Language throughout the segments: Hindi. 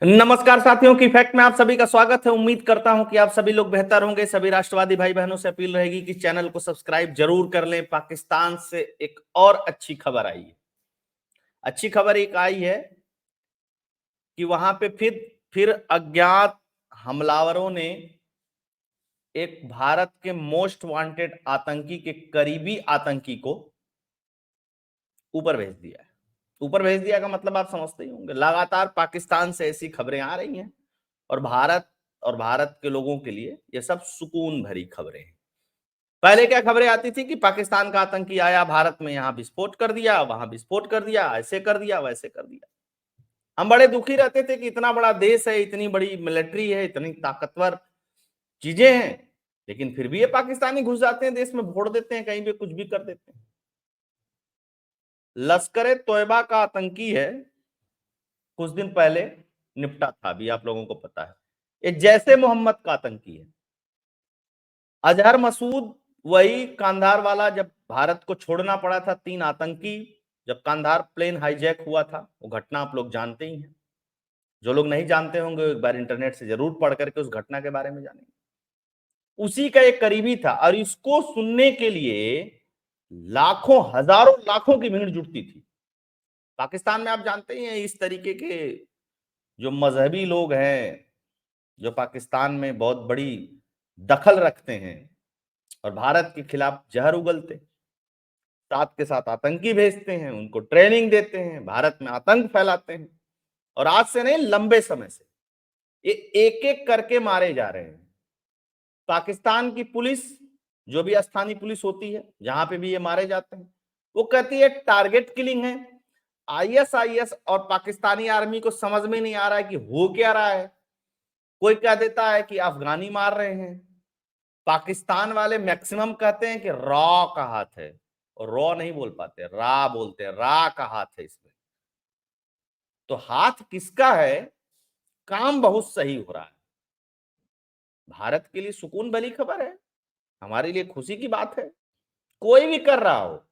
नमस्कार साथियों की फैक्ट में आप सभी का स्वागत है। उम्मीद करता हूं कि आप सभी लोग बेहतर होंगे। सभी राष्ट्रवादी भाई बहनों से अपील रहेगी कि चैनल को सब्सक्राइब जरूर कर लें। पाकिस्तान से एक और अच्छी खबर आई है। अच्छी खबर एक आई है कि वहां पे फिर अज्ञात हमलावरों ने एक भारत के मोस्ट वांटेड आतंकी के करीबी आतंकी को ऊपर भेज दिया है। ऊपर भेज दिया का मतलब आप समझते ही होंगे। लगातार पाकिस्तान से ऐसी खबरें आ रही हैं और भारत के लोगों के लिए ये सब सुकून भरी खबरें हैं। पहले क्या खबरें आती थी कि पाकिस्तान का आतंकी आया भारत में, यहां विस्फोट कर दिया, वहां विस्फोट कर दिया, ऐसे कर दिया, वैसे कर दिया। हम बड़े दुखी रहते थे कि इतना बड़ा देश है, इतनी बड़ी मिलिट्री है, इतनी ताकतवर चीजें हैं, लेकिन फिर भी ये पाकिस्तानी घुस जाते हैं देश में, फोड़ देते हैं, कहीं भी कुछ भी कर देते हैं। लश्कर तोयबा का आतंकी है, कुछ दिन पहले निपटा था, अभी आप लोगों को पता है। ये जैसे मोहम्मद का आतंकी है। अजहर मसूद वही कांधार वाला, जब भारत को छोड़ना पड़ा था 3 आतंकी, जब कांधार प्लेन हाईजैक हुआ था, वो घटना आप लोग जानते ही हैं। जो लोग नहीं जानते होंगे एक बार इंटरनेट से जरूर पढ़ करके उस घटना के बारे में जानेंगे। उसी का एक करीबी था और इसको सुनने के लिए लाखों, हजारों, लाखों की भीड़ जुटती थी। पाकिस्तान में आप जानते ही हैं इस तरीके के जो मजहबी लोग हैं, जो पाकिस्तान में बहुत बड़ी दखल रखते हैं और भारत के खिलाफ जहर उगलते, साथ के साथ आतंकी भेजते हैं, उनको ट्रेनिंग देते हैं, भारत में आतंक फैलाते हैं। और आज से नहीं, लंबे समय से ये एक एक करके मारे जा रहे हैं। पाकिस्तान की पुलिस, जो भी स्थानीय पुलिस होती है, जहां पे भी ये मारे जाते हैं, वो कहती है टारगेट किलिंग है। आईएसआईएस और पाकिस्तानी आर्मी को समझ में नहीं आ रहा है कि हो क्या रहा है। कोई कह देता है कि अफगानी मार रहे हैं। पाकिस्तान वाले मैक्सिमम कहते हैं कि रॉ का हाथ है, और रॉ नहीं बोल पाते, रा बोलते हैं, रा का हाथ है इसमें। तो हाथ किसका है? काम बहुत सही हो रहा है। भारत के लिए सुकून भली खबर है, हमारे लिए खुशी की बात है। कोई भी कर रहा हो,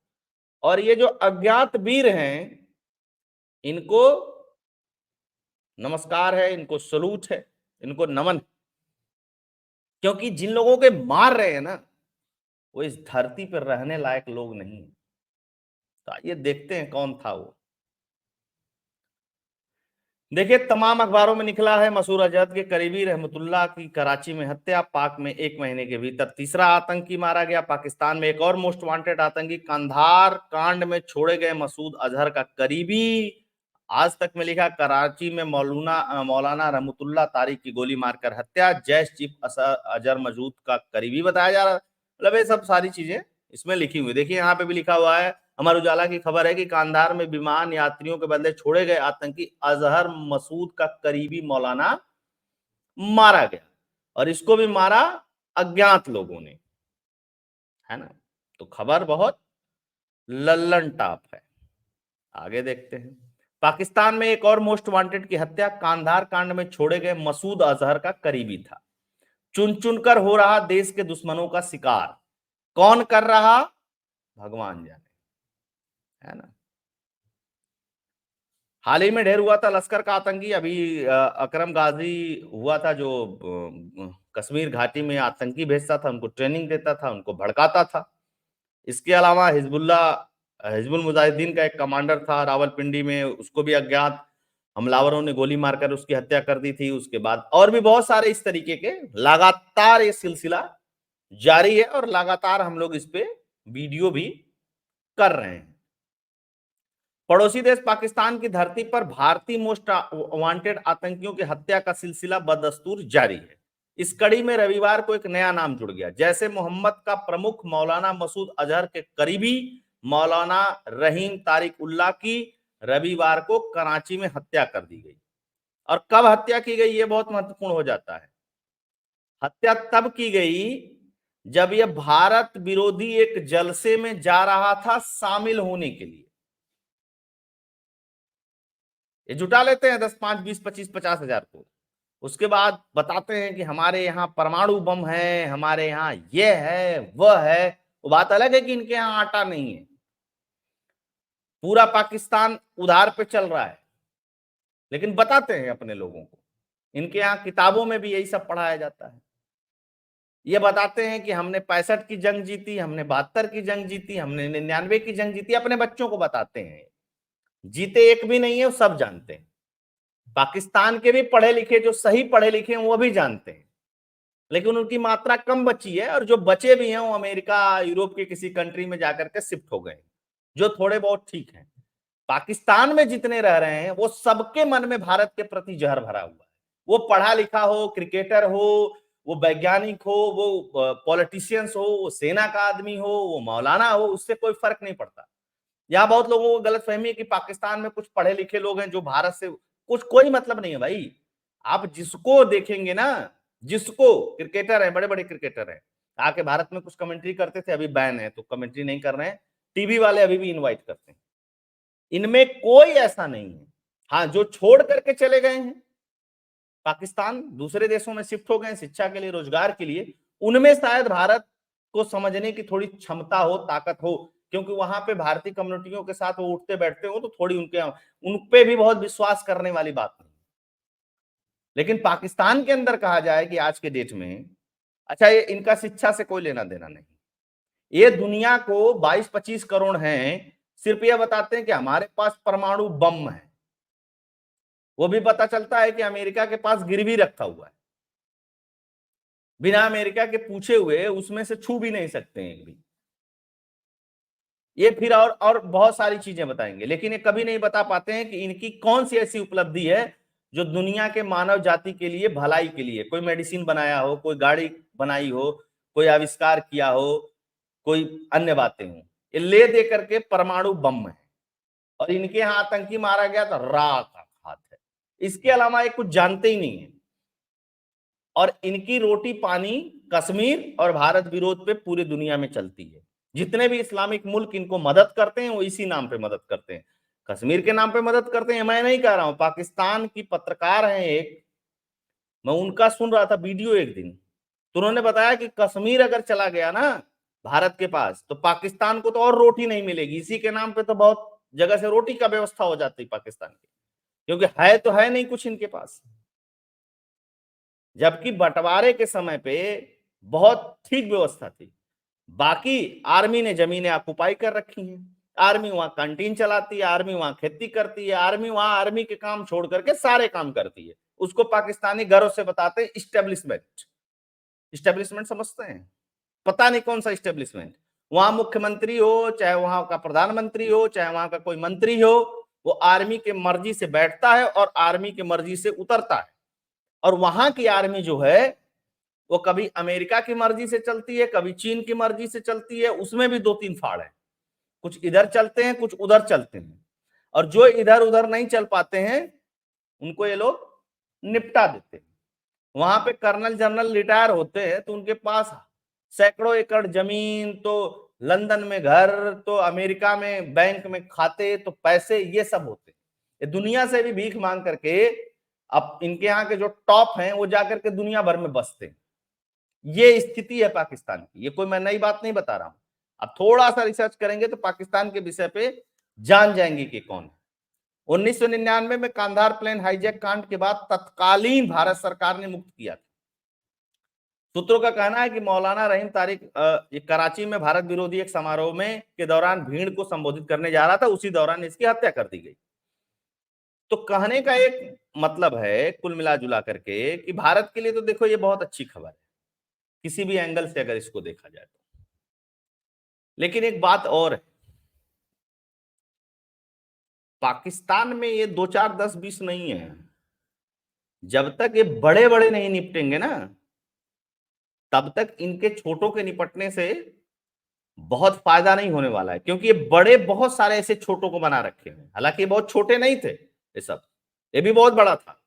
और ये जो अज्ञात वीर हैं, इनको नमस्कार है, इनको सलूट है, इनको नमन। क्योंकि जिन लोगों के मार रहे हैं ना, वो इस धरती पर रहने लायक लोग नहीं। तो आइए देखते हैं कौन था वो। देखिए, तमाम अखबारों में निकला है मसूर अजहर के करीबी रहमतुल्लाह की कराची में हत्या, पाक में 1 महीने के भीतर तीसरा आतंकी मारा गया। पाकिस्तान में एक और मोस्ट वांटेड आतंकी, कंधार कांड में छोड़े गए मसूद अजहर का करीबी। आज तक में लिखा, कराची में मौलाना रहमतुल्लाह तारिक की गोली मारकर हत्या, जैश चीफ अजहर मसूद का करीबी बताया जा रहा। मतलब ये सब सारी चीजें इसमें लिखी हुई। देखिए यहाँ पे भी लिखा हुआ है, अमर उजाला की खबर है कि कांधार में विमान यात्रियों के बदले छोड़े गए आतंकी अजहर मसूद का करीबी मौलाना मारा गया, और इसको भी मारा अज्ञात लोगों ने, है ना। तो खबर बहुत लल्लन टाप है। आगे देखते हैं। पाकिस्तान में एक और मोस्ट वांटेड की हत्या, कांधार कांड में छोड़े गए मसूद अजहर का करीबी था, चुन चुनकर हो रहा देश के दुश्मनों का शिकार। कौन कर रहा, भगवान जाने, है ना। हाल ही में ढेर हुआ था लश्कर का आतंकी, अभी अकरम गाजी हुआ था, जो कश्मीर घाटी में आतंकी भेजता था, उनको ट्रेनिंग देता था, उनको भड़काता था। इसके अलावा हिजबुल मुजाहिदीन का एक कमांडर था रावलपिंडी में, उसको भी अज्ञात हमलावरों ने गोली मारकर उसकी हत्या कर दी थी। उसके बाद और भी बहुत सारे इस तरीके के, लगातार ये सिलसिला जारी है और लगातार हम लोग इस पे वीडियो भी कर रहे हैं। पड़ोसी देश पाकिस्तान की धरती पर भारतीय मोस्ट वांटेड आतंकियों की हत्या का सिलसिला बदस्तूर जारी है। इस कड़ी में रविवार को एक नया नाम जुड़ गया। जैसे मोहम्मद का प्रमुख मौलाना मसूद अजहर के करीबी मौलाना रहीम तारिक उल्लाह की रविवार को कराची में हत्या कर दी गई। और कब हत्या की गई, यह बहुत महत्वपूर्ण हो जाता है। हत्या तब की गई जब यह भारत विरोधी एक जलसे में जा रहा था शामिल होने के लिए। ये जुटा लेते हैं 10, 5, 20, 25, 50 हजार को। उसके बाद बताते हैं कि हमारे यहाँ परमाणु बम है, हमारे यहाँ ये है वह है। वो बात अलग है कि इनके यहाँ आटा नहीं है। पूरा पाकिस्तान उधार पे चल रहा है, लेकिन बताते हैं अपने लोगों को। इनके यहाँ किताबों में भी यही सब पढ़ाया जाता है। ये बताते हैं कि हमने 65 की जंग जीती, हमने 72 की जंग जीती, हमने 99 की जंग जीती, अपने बच्चों को बताते हैं। जीते एक भी नहीं है, वो सब जानते हैं। पाकिस्तान के भी पढ़े लिखे, जो सही पढ़े लिखे हैं, वो भी जानते हैं, लेकिन उनकी मात्रा कम बची है, और जो बचे भी हैं वो अमेरिका, यूरोप के किसी कंट्री में जाकर के शिफ्ट हो गए, जो थोड़े बहुत ठीक हैं। पाकिस्तान में जितने रह रहे हैं वो सबके मन में भारत के प्रति जहर भरा हुआ है। वो पढ़ा लिखा हो, क्रिकेटर हो, वो वैज्ञानिक हो, वो पॉलिटिशियंस हो, वो सेना का आदमी हो, वो मौलाना हो, उससे कोई फर्क नहीं पड़ता। यहाँ बहुत लोगों को गलतफहमी है कि पाकिस्तान में कुछ पढ़े लिखे लोग हैं जो भारत से कुछ कोई मतलब नहीं है भाई। आप जिसको देखेंगे ना, जिसको, क्रिकेटर है, बड़े बड़े क्रिकेटर हैं, आके भारत में कुछ कमेंट्री करते थे, अभी बैन है तो कमेंट्री नहीं कर रहे हैं। टीवी वाले अभी भी इनवाइट करते हैं। इनमें कोई ऐसा नहीं है। हाँ, जो छोड़ करके चले गए हैं पाकिस्तान, दूसरे देशों में शिफ्ट हो गए शिक्षा के लिए, रोजगार के लिए, उनमें शायद भारत को समझने की थोड़ी क्षमता हो, ताकत हो, क्योंकि वहां पे भारतीय कम्युनिटियों के साथ वो उठते बैठते हो, तो थोड़ी उन पे भी बहुत विश्वास करने वाली बात नहीं। लेकिन पाकिस्तान के अंदर कहा जाए कि आज के डेट में, अच्छा, ये इनका शिक्षा से कोई लेना देना नहीं। ये दुनिया को 22-25 करोड़ हैं, सिर्फ ये बताते हैं कि हमारे पास परमाणु बम है। वो भी पता चलता है कि अमेरिका के पास गिरवी रखा हुआ है, बिना अमेरिका के पूछे हुए उसमें से छू भी नहीं सकते हैं भी। ये फिर और बहुत सारी चीजें बताएंगे, लेकिन ये कभी नहीं बता पाते हैं कि इनकी कौन सी ऐसी उपलब्धि है जो दुनिया के मानव जाति के लिए, भलाई के लिए, कोई मेडिसिन बनाया हो, कोई गाड़ी बनाई हो, कोई आविष्कार किया हो, कोई अन्य बातें हो। ये ले दे करके परमाणु बम है, और इनके यहाँ आतंकी मारा गया तो राख हाथ है। इसके अलावा ये कुछ जानते ही नहीं है। और इनकी रोटी पानी कश्मीर और भारत विरोध पे पूरी दुनिया में चलती है। जितने भी इस्लामिक मुल्क इनको मदद करते हैं वो इसी नाम पे मदद करते हैं, कश्मीर के नाम पे मदद करते हैं। मैं नहीं कह रहा हूं, पाकिस्तान की पत्रकार हैं एक, मैं उनका सुन रहा था वीडियो एक दिन, तो उन्होंने बताया कि कश्मीर अगर चला गया ना भारत के पास, तो पाकिस्तान को तो और रोटी नहीं मिलेगी, इसी के नाम पे तो बहुत जगह से रोटी का व्यवस्था हो जाती है पाकिस्तान की, क्योंकि है तो है नहीं कुछ इनके पास। जबकि बंटवारे के समय पे बहुत ठीक व्यवस्था थी। बाकी आर्मी ने जमीनें ऑक्युपाई कर रखी हैं, आर्मी वहां कैंटीन चलाती है, आर्मी वहां खेती करती है, आर्मी वहां आर्मी के काम छोड़ करके सारे काम करती है। उसको पाकिस्तानी गर्व से बताते हैं इस्टेब्लिशमेंट। इस्टेब्लिशमेंट समझते हैं? पता नहीं कौन सा इस्टेब्लिशमेंट। वहां मुख्यमंत्री हो, चाहे वहां का प्रधानमंत्री हो, चाहे वहां का कोई मंत्री हो, वो आर्मी के मर्जी से बैठता है और आर्मी की मर्जी से उतरता है। और वहां की आर्मी जो है वो कभी अमेरिका की मर्जी से चलती है, कभी चीन की मर्जी से चलती है, उसमें भी 2-3 फाड़ है, कुछ इधर चलते हैं, कुछ उधर चलते हैं। और जो इधर उधर नहीं चल पाते हैं उनको ये लोग निपटा देते हैं। वहां पे कर्नल जनरल रिटायर होते हैं तो उनके पास सैकड़ों एकड़ जमीन, तो लंदन में घर, तो अमेरिका में बैंक में खाते, तो पैसे, ये सब होते हैं। ये दुनिया से भी भीख मांग करके, अब इनके यहाँ के जो टॉप हैं वो जाकर के दुनिया भर में बसते हैं। ये स्थिति है पाकिस्तान की, ये कोई मैं नई बात नहीं बता रहा हूं। अब थोड़ा सा रिसर्च करेंगे तो पाकिस्तान के विषय पे जान जाएंगे कि कौन है। 1999 में कांधार प्लेन हाईजैक कांड के बाद तत्कालीन भारत सरकार ने मुक्त किया था। सूत्रों का कहना है कि मौलाना रहीम तारिक कराची में भारत विरोधी एक समारोह में के दौरान भीड़ को संबोधित करने जा रहा था, उसी दौरान इसकी हत्या कर दी गई। तो कहने का एक मतलब है कुल मिला जुला करके कि भारत के लिए तो देखो ये बहुत अच्छी खबर है, किसी भी एंगल से अगर इसको देखा जाए तो। लेकिन एक बात और है, पाकिस्तान में ये 2 4 10 20 नहीं है। जब तक ये बड़े बड़े नहीं निपटेंगे ना, तब तक इनके छोटों के निपटने से बहुत फायदा नहीं होने वाला है, क्योंकि ये बड़े बहुत सारे ऐसे छोटों को बना रखे हैं। हालांकि ये बहुत छोटे नहीं थे ये सब, ये भी बहुत बड़ा था।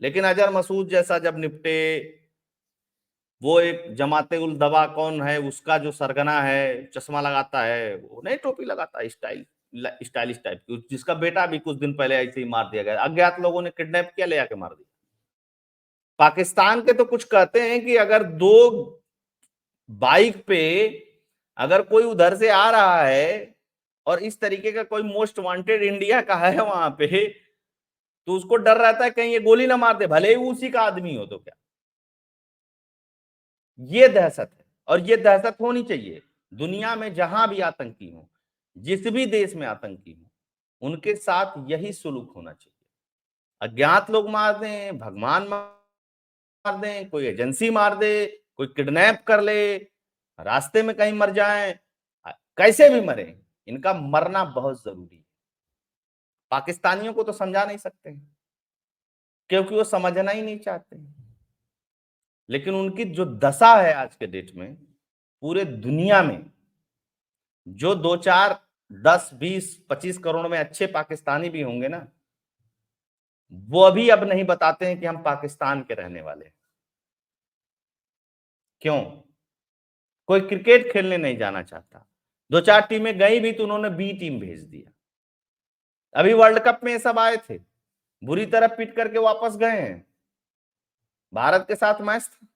लेकिन अजहर मसूद जैसा जब निपटे, वो एक जमाते उल दवा कौन है उसका जो सरगना है, चश्मा लगाता है, वो नहीं टोपी लगाता, स्टाइलिश टाइप की, जिसका बेटा भी कुछ दिन पहले ऐसे ही मार दिया गया, अज्ञात लोगों ने किडनैप किया, ले आके मार दिया। पाकिस्तान के तो कुछ कहते हैं कि अगर 2 बाइक पे अगर कोई उधर से आ रहा है और इस तरीके का कोई मोस्ट वांटेड इंडिया का है वहां पे, तो उसको डर रहता है कहीं ये गोली ना मार दे, भले ही वो उसी का आदमी हो तो क्या। ये दहशत है, और ये दहशत होनी चाहिए। दुनिया में जहां भी आतंकी हो, जिस भी देश में आतंकी हो, उनके साथ यही सुलूक होना चाहिए। अज्ञात लोग मार दें, भगवान मार दें, कोई एजेंसी मार दे, कोई किडनैप कर ले, रास्ते में कहीं मर जाएं, कैसे भी मरे, इनका मरना बहुत जरूरी है। पाकिस्तानियों को तो समझा नहीं सकते क्योंकि वो समझना ही नहीं चाहते, लेकिन उनकी जो दशा है आज के डेट में पूरे दुनिया में, जो 2 4 10 20 25 करोड़ में अच्छे पाकिस्तानी भी होंगे ना, वो अभी अब नहीं बताते हैं कि हम पाकिस्तान के रहने वाले हैं। क्यों? कोई क्रिकेट खेलने नहीं जाना चाहता, 2 4 टीमें गई भी तो उन्होंने बी टीम भेज दिया। अभी वर्ल्ड कप में ये सब आए थे, बुरी तरह पिट करके वापस गए हैं। भारत के साथ मैच था,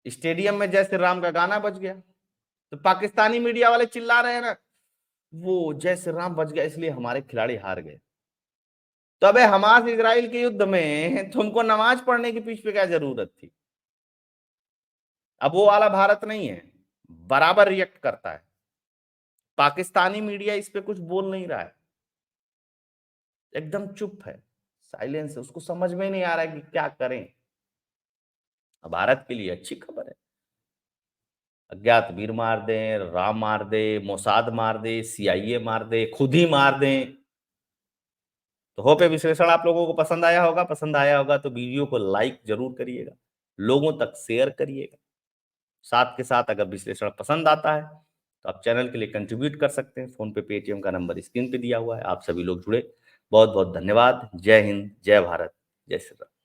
स्टेडियम में जय श्री राम का गाना बज गया, तो पाकिस्तानी मीडिया वाले चिल्ला रहे हैं ना, वो जय श्री राम बज गया इसलिए हमारे खिलाड़ी हार गए। तो अबे हमास इजराइल के युद्ध में तुमको नमाज पढ़ने के पीछे क्या जरूरत थी? अब वो वाला भारत नहीं है, बराबर रिएक्ट करता है। पाकिस्तानी मीडिया इस पे कुछ बोल नहीं रहा है, एकदम चुप है, साइलेंस है, उसको समझ में नहीं आ रहा है कि क्या करें। अब भारत के लिए अच्छी खबर है, अज्ञात वीर मार दें, राम मार दे, मोसाद मार दे, सीआईए मार दे, खुद ही मार दें। तो होप है विश्लेषण आप लोगों को पसंद आया होगा। पसंद आया होगा तो वीडियो को लाइक जरूर करिएगा, लोगों तक शेयर करिएगा। साथ के साथ अगर विश्लेषण पसंद आता है तो आप चैनल के लिए कंट्रीब्यूट कर सकते हैं। फोन पे पेटीएम का नंबर स्क्रीन पे दिया हुआ है। आप सभी लोग जुड़े, बहुत बहुत धन्यवाद। जय हिंद, जय भारत, जय श्री राम।